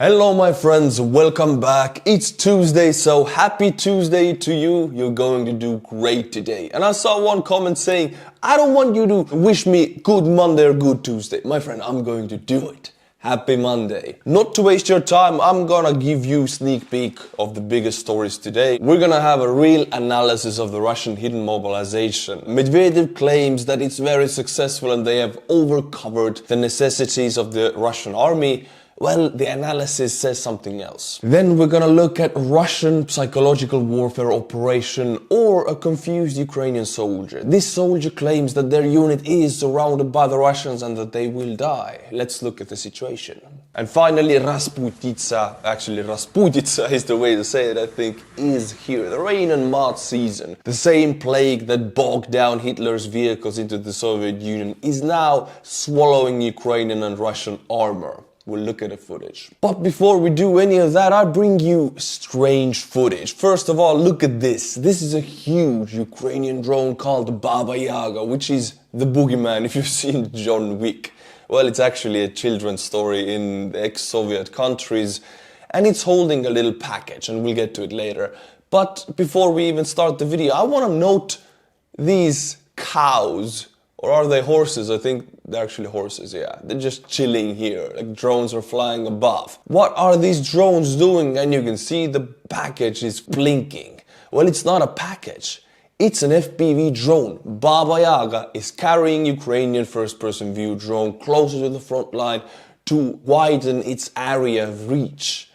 Hello my friends, welcome back. It's Tuesday, so happy Tuesday to you. You're going to do great today. And I saw one comment saying, I don't want you to wish me good Monday or good Tuesday. My friend, I'm going to do it. Happy Monday. Not to waste your time, I'm gonna give you a sneak peek of the biggest stories today. We're gonna have a real analysis of the Russian hidden mobilization. Medvedev claims that it's very successful and they have overcovered the necessities of the Russian army. Well, the analysis says something else. Then we're gonna look at Russian psychological warfare operation or a confused Ukrainian soldier. This soldier claims that their unit is surrounded by the Russians and that they will die. Let's look at the situation. And finally, Rasputitsa, actually Rasputitsa is the way to say it, I think, is here. The rain and mud season. The same plague that bogged down Hitler's vehicles into the Soviet Union is now swallowing Ukrainian and Russian armor. We'll look at the footage. But before we do any of that, I bring you strange footage. First of all, look at this. This is a huge Ukrainian drone called Baba Yaga, which is the boogeyman if you've seen John Wick. Well, it's actually a children's story in the ex-Soviet countries, and it's holding a little package, and we'll get to it later. But before we even start the video, I want to note these cows. Or are they horses? I think they're actually horses, yeah. They're just chilling here, like drones are flying above. What are these drones doing? And you can see the package is blinking. Well, it's not a package. It's an FPV drone. Baba Yaga is carrying Ukrainian first-person view drone closer to the front line to widen its area of reach.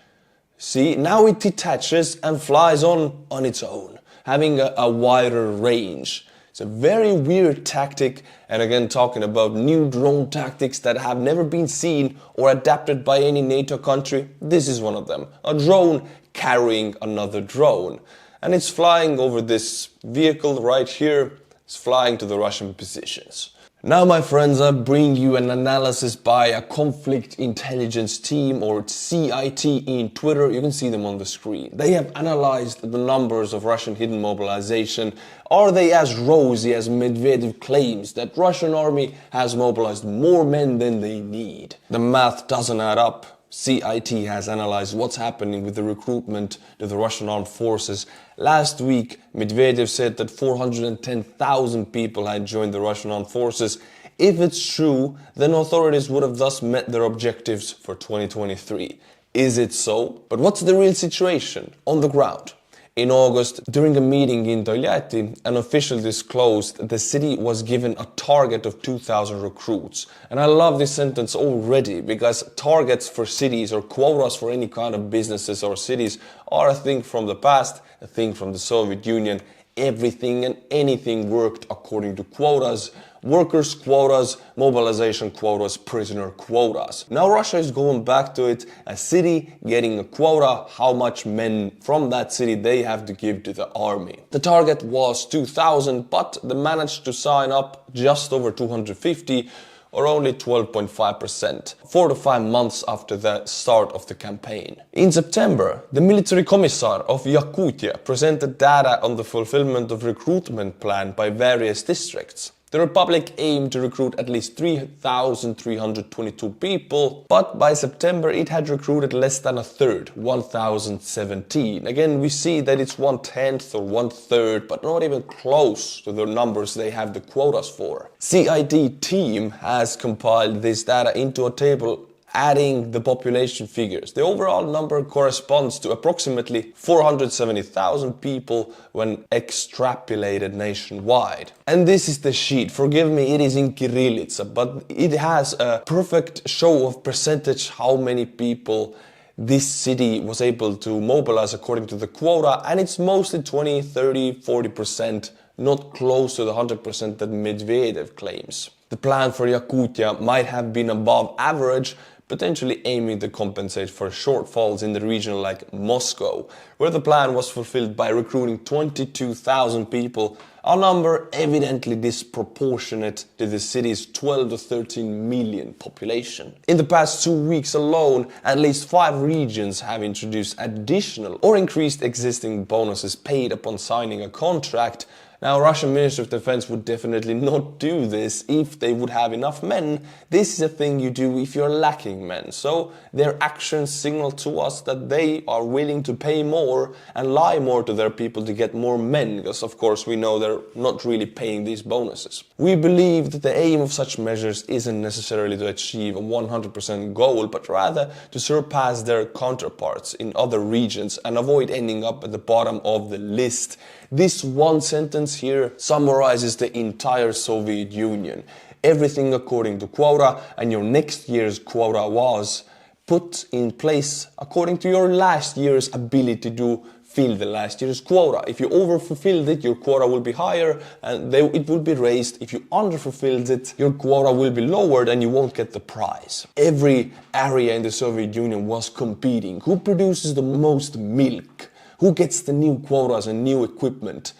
See, now it detaches and flies on its own, having a wider range. It's a very weird tactic, and again talking about new drone tactics that have never been seen or adapted by any NATO country, this is one of them. A drone carrying another drone. And it's flying over this vehicle right here, it's flying to the Russian positions. Now my friends, I bring you an analysis by a conflict intelligence team, or CIT in Twitter. You can see them on the screen. They have analyzed the numbers of Russian hidden mobilization. Are they as rosy as Medvedev claims that Russian army has mobilized more men than they need? The math doesn't add up. CIT has analyzed what's happening with the recruitment to the Russian armed forces. Last week, Medvedev said that 410,000 people had joined the Russian armed forces. If it's true, then authorities would have thus met their objectives for 2023. Is it so? But what's the real situation on the ground? In August, during a meeting in Tolyatti, an official disclosed that the city was given a target of 2,000 recruits. And I love this sentence already, because targets for cities or quotas for any kind of businesses or cities are a thing from the past, a thing from the Soviet Union. Everything and anything worked according to quotas. Workers' quotas, mobilization quotas, prisoner quotas. Now Russia is going back to it, a city getting a quota, how much men from that city they have to give to the army. The target was 2,000, but they managed to sign up just over 250, or only 12.5%, 4 to 5 months after the start of the campaign. In September, the military commissar of Yakutia presented data on the fulfillment of recruitment plan by various districts. The Republic aimed to recruit at least 3,322 people, but by September it had recruited less than a third, 1,017. Again, we see that it's 1/10 or 1/3, but not even close to the numbers they have the quotas for. CID team has compiled this data into a table adding the population figures. The overall number corresponds to approximately 470,000 people when extrapolated nationwide. And this is the sheet. Forgive me, it is in Kirillitsa, but it has a perfect show of percentage how many people this city was able to mobilize according to the quota, and it's mostly 20, 30, 40%, not close to the 100% that Medvedev claims. The plan for Yakutia might have been above average, potentially aiming to compensate for shortfalls in the region like Moscow, where the plan was fulfilled by recruiting 22,000 people, a number evidently disproportionate to the city's 12 to 13 million population. In the past 2 weeks alone, at least 5 regions have introduced additional or increased existing bonuses paid upon signing a contract, Now, Russian Ministry of Defense would definitely not do this if they would have enough men. This is a thing you do if you're lacking men. So their actions signal to us that they are willing to pay more and lie more to their people to get more men, because of course we know they're not really paying these bonuses. We believe that the aim of such measures isn't necessarily to achieve a 100% goal, but rather to surpass their counterparts in other regions and avoid ending up at the bottom of the list. This one sentence here summarizes the entire Soviet Union. Everything according to quota, and your next year's quota was put in place according to your last year's ability to fill the last year's quota. If you overfulfilled it, your quota will be higher and it will be raised. If you underfulfilled it, your quota will be lowered and you won't get the prize. Every area in the Soviet Union was competing. Who produces the most milk? Who gets the new quotas and new equipment?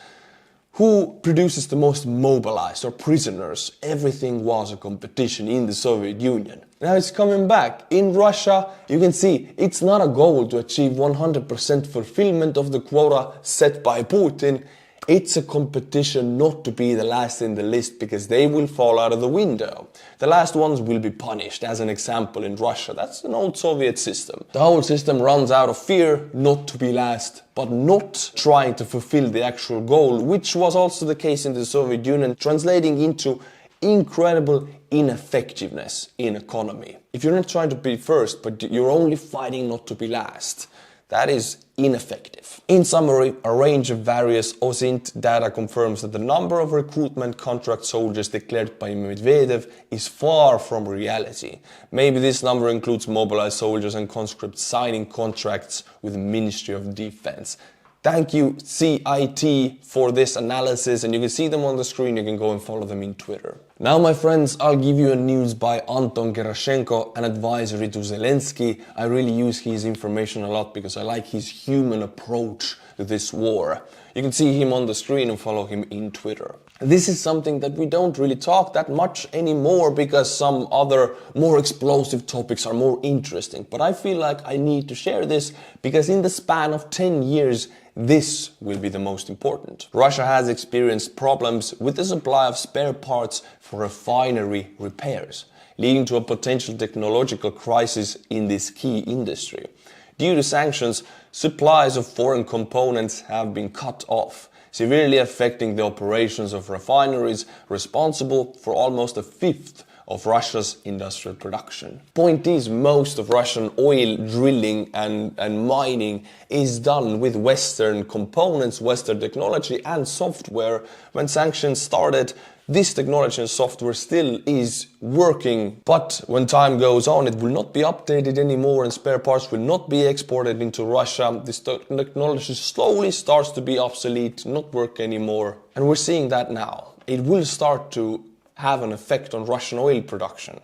Who produces the most mobilized or prisoners? Everything was a competition in the Soviet Union. Now it's coming back. In Russia, you can see it's not a goal to achieve 100% fulfillment of the quota set by Putin. It's a competition not to be the last in the list, because they will fall out of the window. The last ones will be punished, as an example in Russia. That's an old Soviet system. The whole system runs out of fear not to be last, but not trying to fulfill the actual goal, which was also the case in the Soviet Union, translating into incredible ineffectiveness in economy. If you're not trying to be first, but you're only fighting not to be last, that is ineffective. In summary, a range of various OSINT data confirms that the number of recruitment contract soldiers declared by Medvedev is far from reality. Maybe this number includes mobilized soldiers and conscripts signing contracts with the Ministry of Defense. Thank you, CIT, for this analysis, and you can see them on the screen. You can go and follow them in Twitter. Now, my friends, I'll give you a news by Anton Gerashenko, an advisory to Zelensky. I really use his information a lot because I like his human approach to this war. You can see him on the screen and follow him in Twitter. This is something that we don't really talk that much anymore because some other more explosive topics are more interesting. But I feel like I need to share this because in the span of 10 years, this will be the most important. Russia has experienced problems with the supply of spare parts for refinery repairs, leading to a potential technological crisis in this key industry. Due to sanctions, supplies of foreign components have been cut off, severely affecting the operations of refineries responsible for almost a fifth of Russia's industrial production. Point is, most of Russian oil drilling and mining is done with Western components, Western technology and software. When sanctions started, this technology and software still is working, but when time goes on, it will not be updated anymore and spare parts will not be exported into Russia. This technology slowly starts to be obsolete, not work anymore. And we're seeing that now. It will start to have an effect on Russian oil production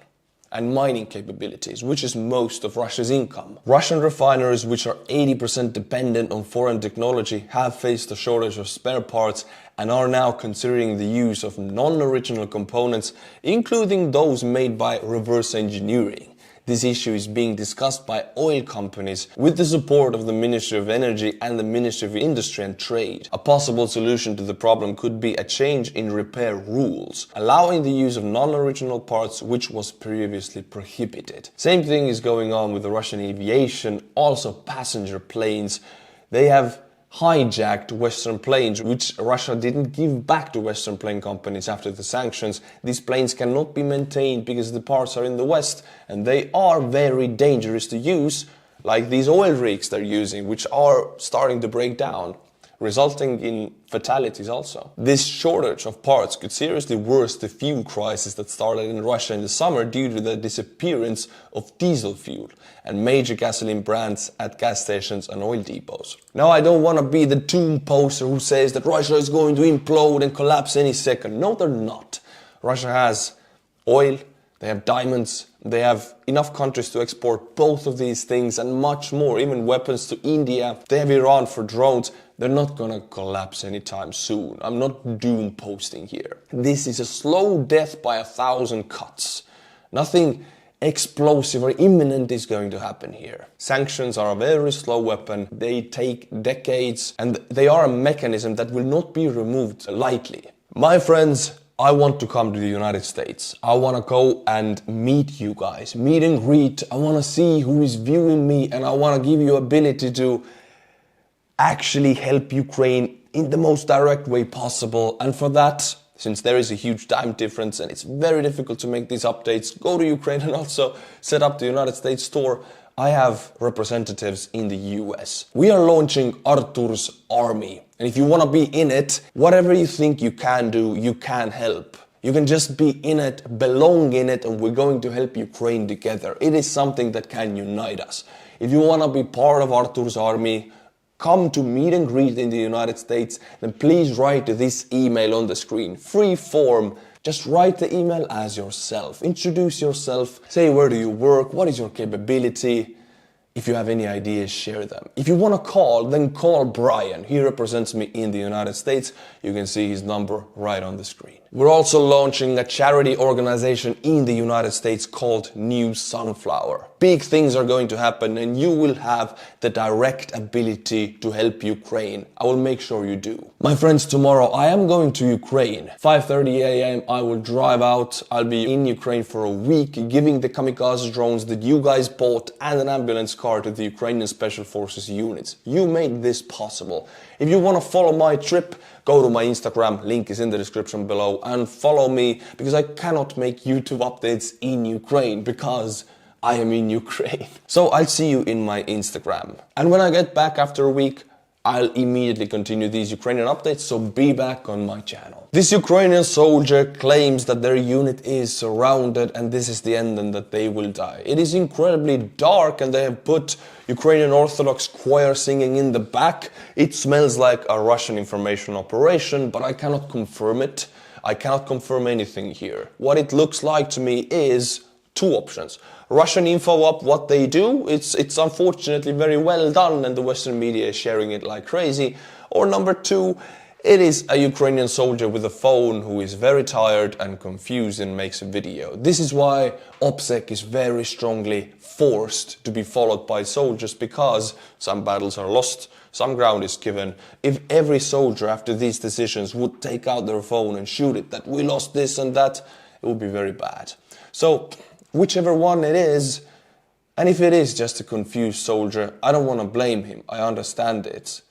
and mining capabilities, which is most of Russia's income. Russian refineries, which are 80% dependent on foreign technology, have faced a shortage of spare parts and are now considering the use of non-original components, including those made by reverse engineering. This issue is being discussed by oil companies with the support of the Ministry of Energy and the Ministry of Industry and Trade. A possible solution to the problem could be a change in repair rules, allowing the use of non-original parts which was previously prohibited. Same thing is going on with the Russian aviation, also passenger planes. They have hijacked Western planes, which Russia didn't give back to Western plane companies after the sanctions. These planes cannot be maintained because the parts are in the West and they are very dangerous to use, like these oil rigs they're using, which are starting to break down, resulting in fatalities also. This shortage of parts could seriously worsen the fuel crisis that started in Russia in the summer due to the disappearance of diesel fuel and major gasoline brands at gas stations and oil depots. Now, I don't want to be the doom poster who says that Russia is going to implode and collapse any second. No, they're not. Russia has oil, they have diamonds, they have enough countries to export both of these things and much more, even weapons to India. They have Iran for drones. They're not gonna collapse anytime soon. I'm not doom posting here. This is a slow death by 1,000 cuts. Nothing explosive or imminent is going to happen here. Sanctions are a very slow weapon. They take decades and they are a mechanism that will not be removed lightly. My friends, I want to come to the United States. I want to go and meet you guys, meet and greet. I want to see who is viewing me, and I want to give you ability to actually help Ukraine in the most direct way possible. And for that, since there is a huge time difference and it's very difficult to make these updates, go to Ukraine and also set up the United States store. I have representatives in the US. We are launching Artur's army. And if you want to be in it, whatever you think you can do, you can help. You can just be in it, belong in it, and we're going to help Ukraine together. It is something that can unite us. If you want to be part of Artur's army, come to meet and greet in the United States, then please write this email on the screen. Free form. Just write the email as yourself. Introduce yourself. Say where do you work, what is your capability. If you have any ideas, share them. If you want to call, then call Brian. He represents me in the United States. You can see his number right on the screen. We're also launching a charity organization in the United States called New Sunflower. Big things are going to happen and you will have the direct ability to help Ukraine. I will make sure you do. My friends, tomorrow I am going to Ukraine. 5:30 a.m. I will drive out. I'll be in Ukraine for a week, giving the kamikaze drones that you guys bought and an ambulance car to the Ukrainian Special Forces units. You made this possible. If you want to follow my trip, go to my Instagram, link is in the description below, and follow me, because I cannot make YouTube updates in Ukraine because I am in Ukraine. So I'll see you in my Instagram. And when I get back after a week, I'll immediately continue these Ukrainian updates, so be back on my channel. This Ukrainian soldier claims that their unit is surrounded and this is the end and that they will die. It is incredibly dark and they have put Ukrainian Orthodox choir singing in the back. It smells like a Russian information operation, but I cannot confirm it. I cannot confirm anything here. What it looks like to me is two options. Russian info up what they do, it's unfortunately very well done and the Western media is sharing it like crazy. Or number two, it is a Ukrainian soldier with a phone who is very tired and confused and makes a video. This is why OPSEC is very strongly forced to be followed by soldiers, because some battles are lost, some ground is given. If every soldier after these decisions would take out their phone and shoot it, that we lost this and that, it would be very bad. So whichever one it is, and if it is just a confused soldier, I don't want to blame him. I understand it.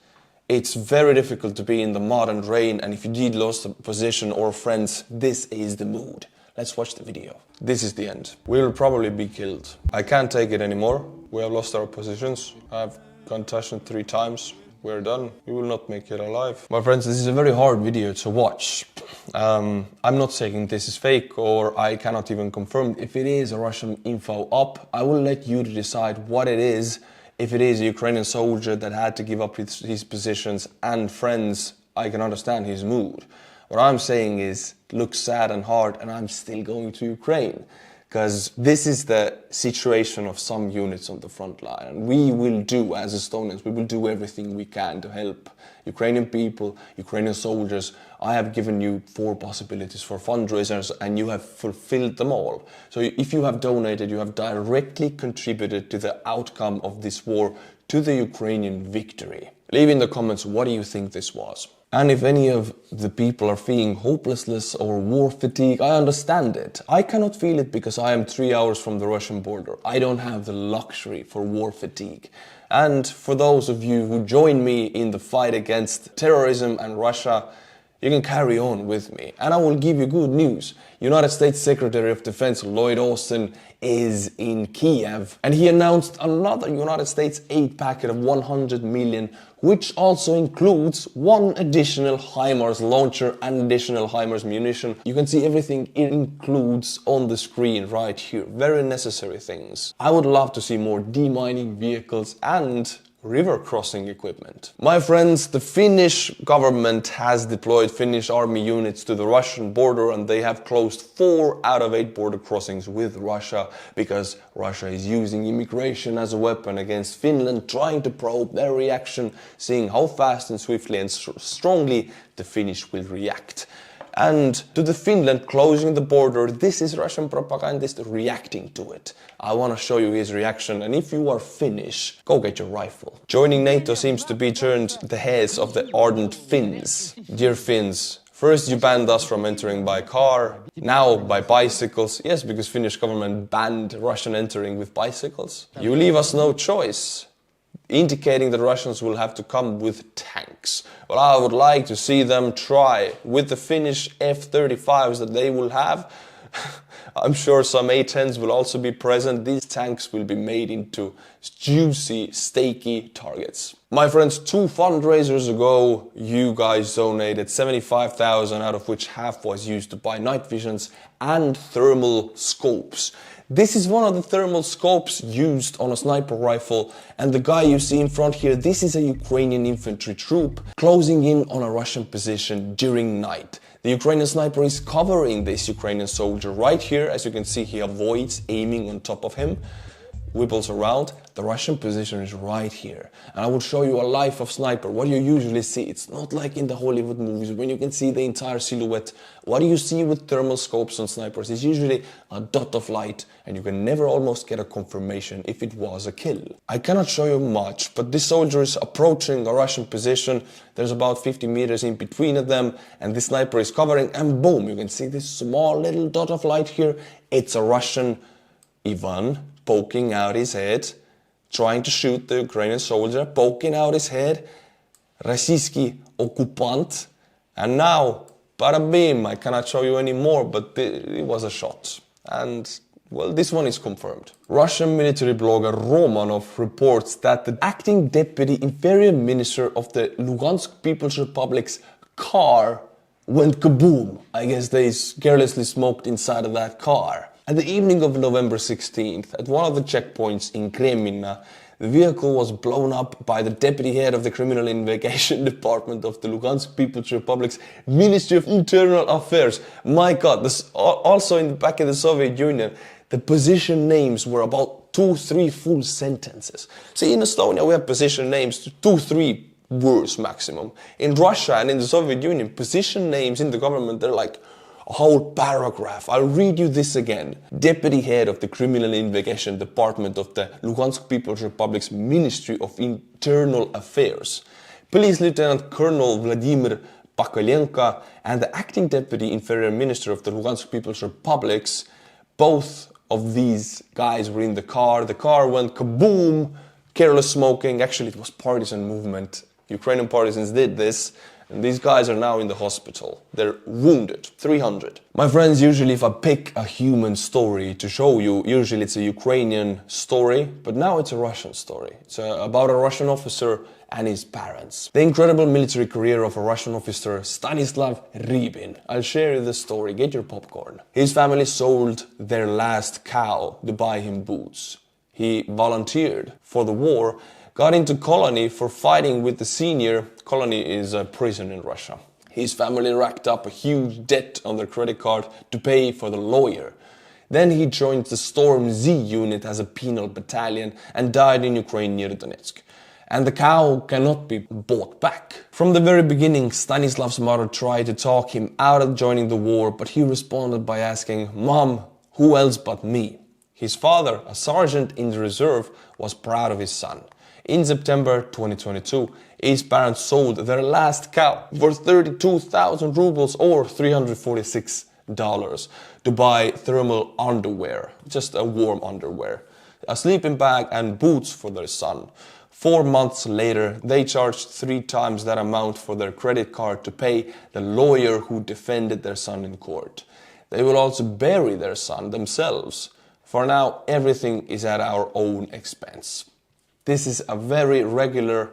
It's very difficult to be in the mud and rain, and if you did lose a position or friends, this is the mood. Let's watch the video. This is the end. We will probably be killed. I can't take it anymore. We have lost our positions. I've concussion 3 times. We're done. We will not make it alive. My friends, this is a very hard video to watch. I'm not saying this is fake, or I cannot even confirm if it is a Russian info op. I will let you to decide what it is. If it is a Ukrainian soldier that had to give up his positions and friends, I can understand his mood. What I'm saying is, it looks sad and hard, and I'm still going to Ukraine. Because this is the situation of some units on the front line. And we will do, as Estonians, we will do everything we can to help Ukrainian people, Ukrainian soldiers. I have given you 4 possibilities for fundraisers and you have fulfilled them all. So if you have donated, you have directly contributed to the outcome of this war, to the Ukrainian victory. Leave in the comments, what do you think this was? And if any of the people are feeling hopelessness or war fatigue, I understand it. I cannot feel it because I am 3 hours from the Russian border. I don't have the luxury for war fatigue. And for those of you who join me in the fight against terrorism and Russia, you can carry on with me. And I will give you good news. United States Secretary of Defense Lloyd Austin is in Kiev, and he announced another United States aid packet of 100 million, which also includes 1 additional HIMARS launcher and additional HIMARS munition. You can see everything it includes on the screen right here. Very necessary things. I would love to see more demining vehicles and river crossing equipment. My friends, the Finnish government has deployed Finnish army units to the Russian border, and they have closed 4 out of 8 border crossings with Russia because Russia is using immigration as a weapon against Finland, trying to probe their reaction, seeing how fast and swiftly and strongly the Finnish will react. And to the Finland closing the border, this is Russian propagandist reacting to it. I want to show you his reaction, and if you are Finnish, go get your rifle. Joining NATO seems to be turned the heads of the ardent Finns. Dear Finns, first you banned us from entering by car, now by bicycles. Yes, because Finnish government banned Russian entering with bicycles. You leave us no choice, indicating that Russians will have to come with tanks. Well, I would like to see them try with the Finnish F-35s that they will have. I'm sure some A-10s will also be present. These tanks will be made into juicy, steaky targets. My friends, 2 fundraisers ago, you guys donated 75,000, out of which half was used to buy night visions and thermal scopes. This is one of the thermal scopes used on a sniper rifle, and the guy you see in front here, this is a Ukrainian infantry troop closing in on a Russian position during night. The Ukrainian sniper is covering this Ukrainian soldier right here. As you can see, he avoids aiming on top of him, wibbles around. The Russian position is right here. And I will show you a life of sniper. What you usually see, it's not like in the Hollywood movies when you can see the entire silhouette. What do you see with thermal scopes on snipers? It's usually a dot of light, and you can never almost get a confirmation if it was a kill. I cannot show you much, but this soldier is approaching a Russian position. There's about 50 meters in between of them, and the sniper is covering, and boom, you can see this small little dot of light here. It's a Russian Ivan poking out his head, trying to shoot the Ukrainian soldier, poking out his head, Российский occupant, and now, bada bim, I cannot show you any more, but it was a shot. And, well, this one is confirmed. Russian military blogger Romanov reports that the acting deputy inferior minister of the Lugansk People's Republic's car went kaboom. I guess they carelessly smoked inside of that car. At the evening of November 16th, at one of the checkpoints in Kreminna, the vehicle was blown up by the deputy head of the Criminal Investigation Department of the Lugansk People's Republic's Ministry of Internal Affairs. My God, this, also in the back of the Soviet Union, the position names were about 2-3 full sentences. See, in Estonia we have position names 2-3 words maximum. In Russia and in the Soviet Union, position names in the government, they're like a whole paragraph. I'll read you this again. Deputy head of the Criminal Investigation Department of the Lugansk People's Republic's Ministry of Internal Affairs. Police Lieutenant Colonel Vladimir Pakolenko and the acting deputy inferior minister of the Lugansk People's Republic's, both of these guys were in the car. The car went kaboom, careless smoking. Actually, it was partisan movement. Ukrainian partisans did this. And these guys are now in the hospital. They're wounded. 300. My friends, usually if I pick a human story to show you, usually it's a Ukrainian story, but now it's a Russian story. It's about a Russian officer and his parents. The incredible military career of a Russian officer, Stanislav Rybin. I'll share you the story. Get your popcorn. His family sold their last cow to buy him boots. He volunteered for the war, got into colony for fighting with the senior. Colony is a prison in Russia. His family racked up a huge debt on their credit card to pay for the lawyer. Then he joined the Storm Z unit as a penal battalion and died in Ukraine near Donetsk. And the cow cannot be bought back. From the very beginning, Stanislav's mother tried to talk him out of joining the war, but he responded by asking, "Mom, who else but me?" His father, a sergeant in the reserve, was proud of his son. In September 2022, his parents sold their last cow for 32,000 rubles or $346 to buy thermal underwear, just a warm underwear, a sleeping bag and boots for their son. 4 months later, they charged 3 times that amount for their credit card to pay the lawyer who defended their son in court. They will also bury their son themselves. For now, everything is at our own expense. This is a very regular,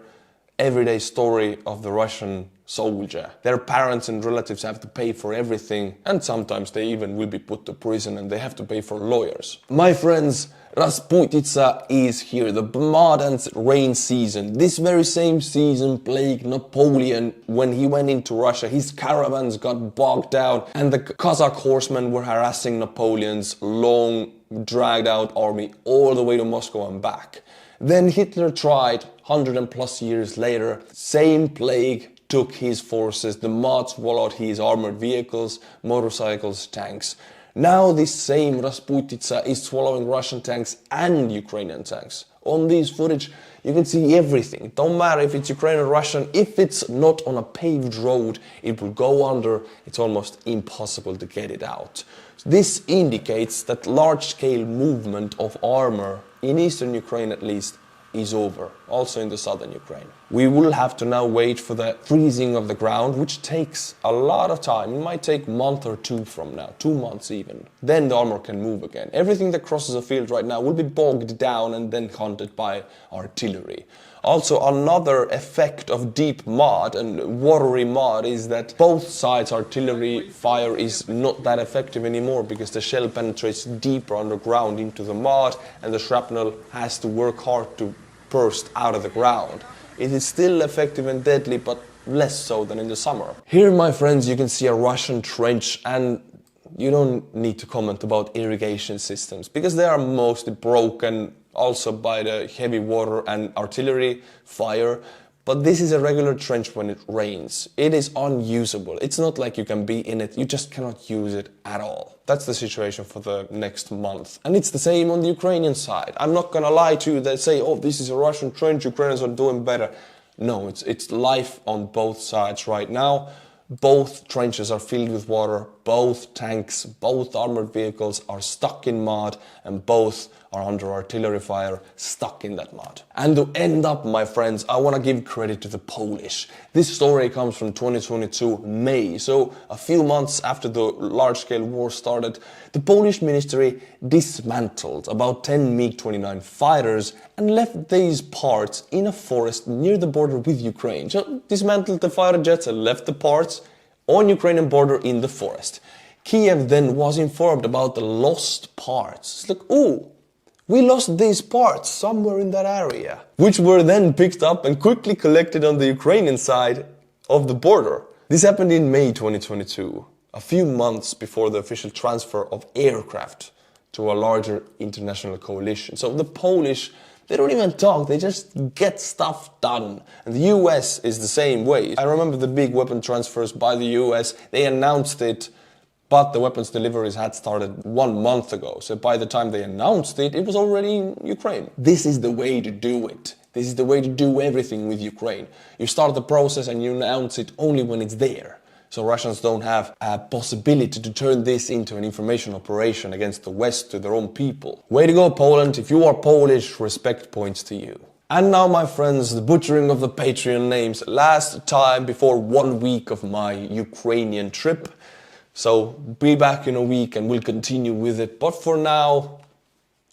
everyday story of the Russian soldier. Their parents and relatives have to pay for everything, and sometimes they even will be put to prison and they have to pay for lawyers. My friends, Rasputitsa is here, the blood and rain season. This very same season plagued Napoleon when he went into Russia. His caravans got bogged down and the Cossack horsemen were harassing Napoleon's long, dragged out army all the way to Moscow and back. Then Hitler tried, 100+ years later, same plague, took his forces, the mod swallowed his armored vehicles, motorcycles, tanks. Now this same Rasputitsa is swallowing Russian tanks and Ukrainian tanks. On this footage you can see everything. Don't matter if it's Ukrainian or Russian, if it's not on a paved road, it will go under. It's almost impossible to get it out. This indicates that large-scale movement of armor, in eastern Ukraine at least, is over, also in the southern Ukraine. We will have to now wait for the freezing of the ground, which takes a lot of time. It might take a month or two from now, 2 months even. Then the armor can move again. Everything that crosses a field right now will be bogged down and then hunted by artillery. Also, another effect of deep mud and watery mud is that both sides' artillery fire is not that effective anymore because the shell penetrates deeper underground into the mud and the shrapnel has to work hard to burst out of the ground. It is still effective and deadly, but less so than in the summer. Here, my friends, you can see a Russian trench, and you don't need to comment about irrigation systems because they are mostly broken also by the heavy water and artillery fire. But this is a regular trench when it rains. It is unusable. It's not like you can be in it, you just cannot use it at all. That's the situation for the next month. And it's the same on the Ukrainian side. I'm not gonna lie to you that say, oh, this is a Russian trench, Ukrainians are doing better. No, it's life on both sides right now. Both trenches are filled with water, both tanks, both armored vehicles are stuck in mud, and both are under artillery fire, stuck in that mud. And to end up, my friends, I want to give credit to the Polish. This story comes from 2022 May, so a few months after the large-scale war started, the Polish ministry dismantled about 10 MiG-29 fighters and left these parts in a forest near the border with Ukraine. So dismantled the fighter jets and left the parts on Ukrainian border in the forest. Kiev then was informed about the lost parts. It's like, oh, we lost these parts somewhere in that area, which were then picked up and quickly collected on the Ukrainian side of the border. This happened in May 2022, a few months before the official transfer of aircraft to a larger international coalition. So the Polish, they don't even talk, they just get stuff done. And the US is the same way. I remember the big weapon transfers by the US, they announced it, but the weapons deliveries had started 1 month ago. So by the time they announced it, it was already in Ukraine. This is the way to do it. This is the way to do everything with Ukraine. You start the process and you announce it only when it's there. So Russians don't have a possibility to turn this into an information operation against the West to their own people. Way to go, Poland. If you are Polish, respect points to you. And now, my friends, the butchering of the Patreon names. Last time before 1 week of my Ukrainian trip. So be back in a week and we'll continue with it. But for now,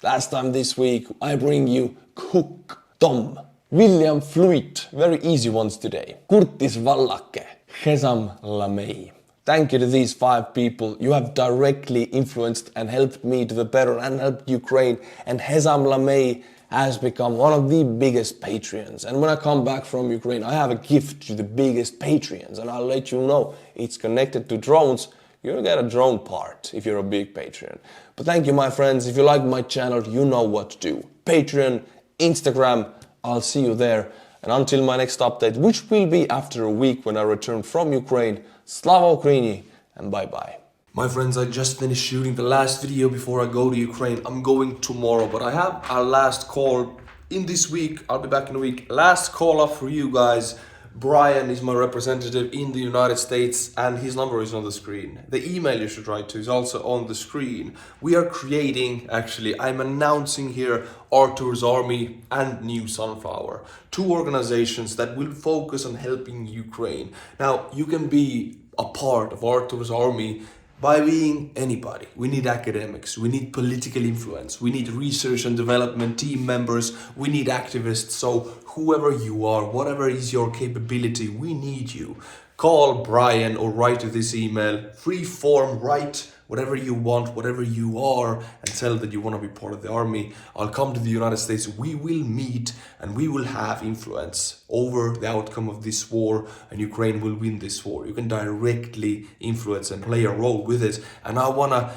last time this week, I bring you Cook, Tom, William Fluit, very easy ones today. Kurtis Vallake, Hesam Lamei. Thank you to these 5 people. You have directly influenced and helped me to the better and helped Ukraine. And Hesam Lamei has become one of the biggest Patreons. And when I come back from Ukraine, I have a gift to the biggest Patreons. And I'll let you know, it's connected to drones. You'll get a drone part if you're a big Patreon. But thank you, my friends. If you like my channel, you know what to do. Patreon, Instagram, I'll see you there. And until my next update, which will be after a week when I return from Ukraine, Slava Ukraini, and bye-bye. My friends, I just finished shooting the last video before I go to Ukraine. I'm going tomorrow, but I have a last call in this week. I'll be back in a week. Last call up for you guys. Brian is my representative in the United States and his number is on the screen. The email you should write to is also on the screen. We are creating, actually, I'm announcing here Artur's Army and New Sunflower, 2 organizations that will focus on helping Ukraine. Now, you can be a part of Artur's Army by being anybody. We need academics, we need political influence, we need research and development team members, we need activists. So whoever you are, whatever is your capability, we need you. Call Brian or write to this email, free form, write whatever you want, whatever you are, and tell that you want to be part of the army. I'll come to the United States, we will meet and we will have influence over the outcome of this war, and Ukraine will win this war. You can directly influence and play a role with it, and I want to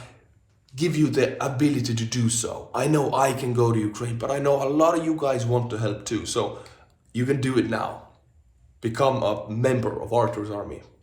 give you the ability to do so. I know I can go to Ukraine, but I know a lot of you guys want to help too, so you can do it now. become a member of Artur's army.